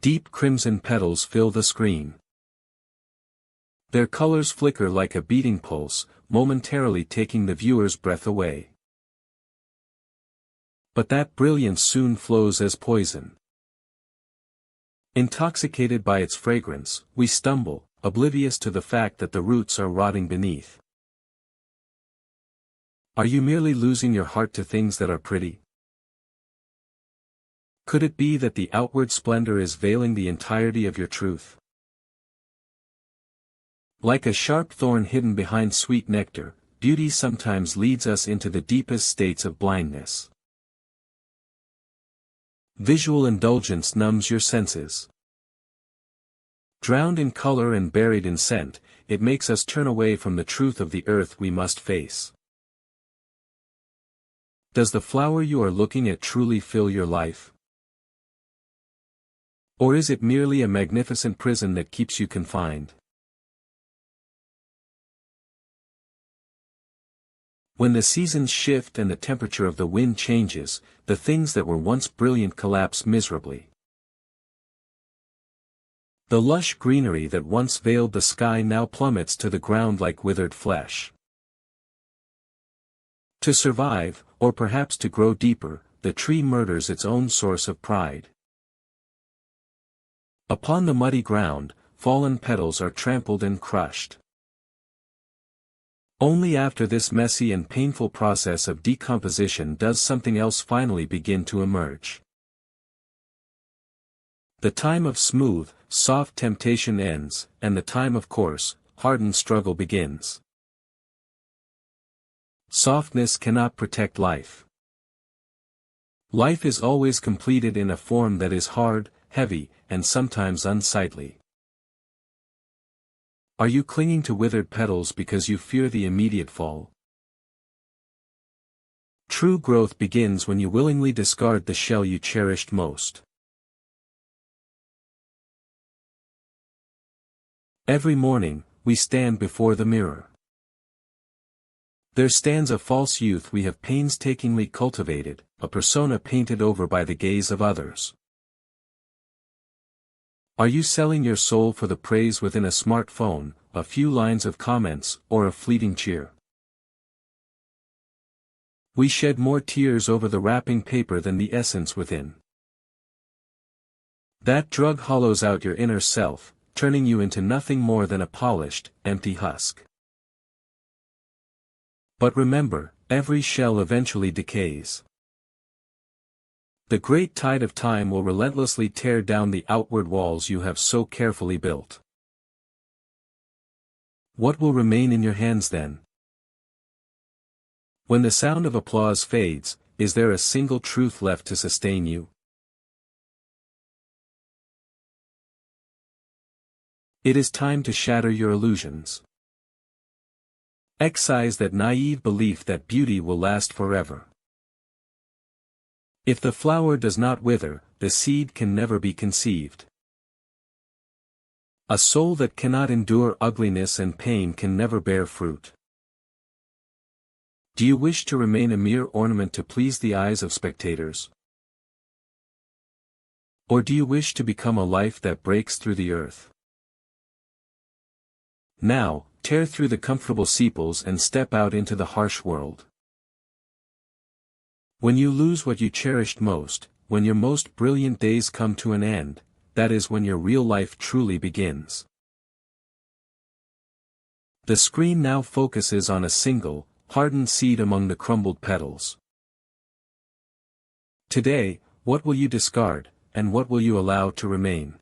Deep crimson petals fill the screen. Their colors flicker like a beating pulse, momentarily taking the viewer's breath away. But that brilliance soon flows as poison. Intoxicated by its fragrance, we stumble, oblivious to the fact that the roots are rotting beneath. Are you merely losing your heart to things that are pretty? Could it be that the outward splendor is veiling the entirety of your truth? Like a sharp thorn hidden behind sweet nectar, beauty sometimes leads us into the deepest states of blindness. Visual indulgence numbs your senses. Drowned in color and buried in scent, it makes us turn away from the truth of the earth we must face. Does the flower you are looking at truly fill your life? Or is it merely a magnificent prison that keeps you confined? When the seasons shift and the temperature of the wind changes, the things that were once brilliant collapse miserably. The lush greenery that once veiled the sky now plummets to the ground like withered flesh. To survive, or perhaps to grow deeper, the tree murders its own source of pride. Upon the muddy ground, fallen petals are trampled and crushed. Only after this messy and painful process of decomposition does something else finally begin to emerge. The time of smooth, soft temptation ends, and the time of coarse, hardened struggle begins. Softness cannot protect life. Life is always completed in a form that is hard, heavy, and sometimes unsightly. Are you clinging to withered petals because you fear the immediate fall? True growth begins when you willingly discard the shell you cherished most. Every morning, we stand before the mirror. There stands a false youth we have painstakingly cultivated, a persona painted over by the gaze of others. Are you selling your soul for the praise within a smartphone, a few lines of comments, or a fleeting cheer? We shed more tears over the wrapping paper than the essence within. That drug hollows out your inner self, turning you into nothing more than a polished, empty husk. But remember, every shell eventually decays. The great tide of time will relentlessly tear down the outward walls you have so carefully built. What will remain in your hands then? When the sound of applause fades, is there a single truth left to sustain you? It is time to shatter your illusions. Excise that naive belief that beauty will last forever. If the flower does not wither, the seed can never be conceived. A soul that cannot endure ugliness and pain can never bear fruit. Do you wish to remain a mere ornament to please the eyes of spectators? Or do you wish to become a life that breaks through the earth? Now, tear through the comfortable sepals and step out into the harsh world. When you lose what you cherished most, when your most brilliant days come to an end, that is when your real life truly begins. The screen now focuses on a single, hardened seed among the crumbled petals. Today, what will you discard, and what will you allow to remain?